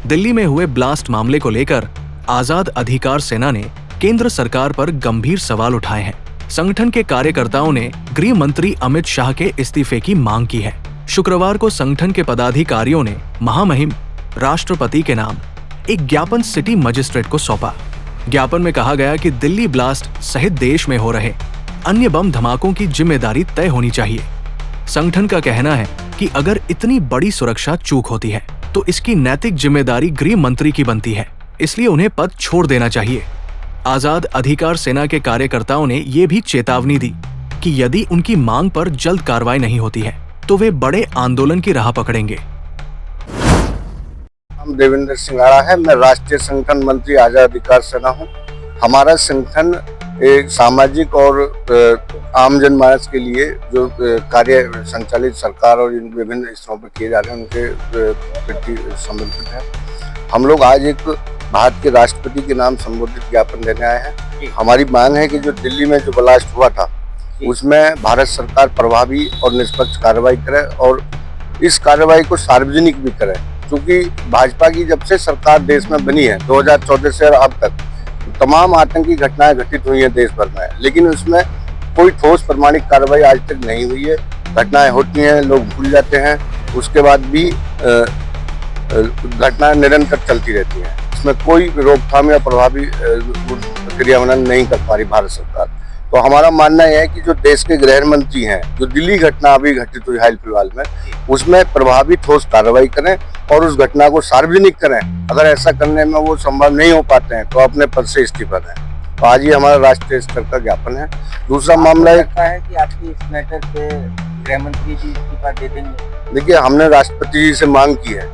दिल्ली में हुए ब्लास्ट मामले को लेकर आजाद अधिकार सेना ने केंद्र सरकार पर गंभीर सवाल उठाए हैं। संगठन के कार्यकर्ताओं ने गृह मंत्री अमित शाह के इस्तीफे की मांग की है। शुक्रवार को संगठन के पदाधिकारियों ने महामहिम राष्ट्रपति के नाम एक ज्ञापन सिटी मजिस्ट्रेट को सौंपा। ज्ञापन में कहा गया कि दिल्ली ब्लास्ट सहित देश में हो रहे अन्य बम धमाकों की जिम्मेदारी तय होनी चाहिए। संगठन का कहना है कि अगर इतनी बड़ी सुरक्षा चूक होती है तो इसकी नैतिक जिम्मेदारी गृह मंत्री की बनती है, इसलिए उन्हें पद छोड़ देना चाहिए। आजाद अधिकार सेना के कार्यकर्ताओं ने ये भी चेतावनी दी कि यदि उनकी मांग पर जल्द कार्रवाई नहीं होती है तो वे बड़े आंदोलन की राह पकड़ेंगे। हम देवेंद्र सिंघाड़ा है, मैं राष्ट्रीय संगठन मंत्री आजाद अधिकार सेना हूँ। हमारा संगठन एक सामाजिक और आम जनमानस के लिए जो कार्य संचालित सरकार और इन विभिन्न स्तरों पर किए जा रहे हैं उनके प्रति समर्पित है। हम लोग आज एक भारत के राष्ट्रपति के नाम संबोधित ज्ञापन देने आए हैं। हमारी मांग है कि जो दिल्ली में जो ब्लास्ट हुआ था उसमें भारत सरकार प्रभावी और निष्पक्ष कार्रवाई करे और इस कार्रवाई को सार्वजनिक भी करे, क्योंकि भाजपा की जब से सरकार देश में बनी है 2014 से अब तक तमाम आतंकी घटनाएं घटित हुई हैं देश भर में, लेकिन उसमें कोई ठोस प्रमाणिक कार्रवाई आज तक नहीं हुई है। घटनाएं होती हैं, लोग भूल जाते हैं, उसके बाद भी घटनाएं निरंतर चलती रहती हैं। इसमें कोई रोकथाम या प्रभावी क्रियान्वयन नहीं कर पा रही भारत सरकार। तो हमारा मानना यह है कि जो देश के गृह मंत्री हैं, जो दिल्ली घटना अभी घटित हुई हाल फिलहाल में, उसमें प्रभावी ठोस कार्रवाई करें और उस घटना को सार्वजनिक करें। अगर ऐसा करने में वो संभव नहीं हो पाते हैं तो अपने पद से इस्तीफा दें। तो आज ये हमारा राष्ट्रीय स्तर का ज्ञापन है। दूसरा मामला है कि आपकी इस मैटर पे गृह मंत्री जी इस्तीफा दे देंगे। देखिए, हमने राष्ट्रपति जी से मांग की है,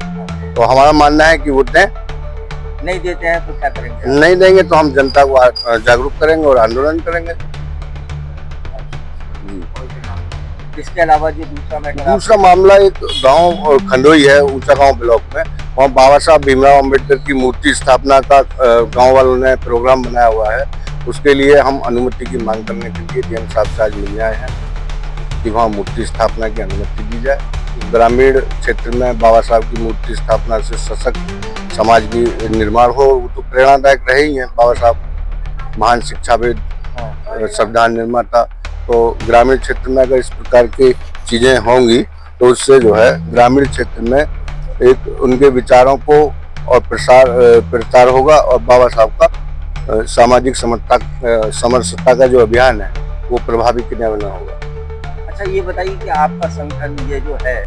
तो हमारा मानना है कि वो दें। नहीं देते हैं तो क्या करेंगे? नहीं देंगे तो हम जनता को जागरूक करेंगे और आंदोलन करेंगे। इसके अलावा जो दूसरा मामला एक गांव खंडोई है, ऊंचा गांव ब्लॉक में, वहाँ बाबा साहब भीमराव अंबेडकर की मूर्ति स्थापना का गांव वालों ने प्रोग्राम बनाया हुआ है। उसके लिए हम अनुमति की मांग करने के लिए डीएम साहब से आज मिलने आए हैं कि वहाँ मूर्ति स्थापना की अनुमति दी जाए। ग्रामीण क्षेत्र में बाबा साहब की मूर्ति स्थापना से सशक्त समाज की निर्माण हो, वो तो प्रेरणादायक रहे ही हैं। बाबा साहब महान शिक्षाविद, संविधान निर्माता। तो ग्रामीण क्षेत्र में अगर इस प्रकार की चीज़ें होंगी तो उससे जो है ग्रामीण क्षेत्र में एक उनके विचारों को और प्रचार होगा और बाबा साहब का सामाजिक समरसता का जो अभियान है वो प्रभावी क्रियान्वयन होगा। अच्छा, ये बताइए कि आपका संगठन ये जो है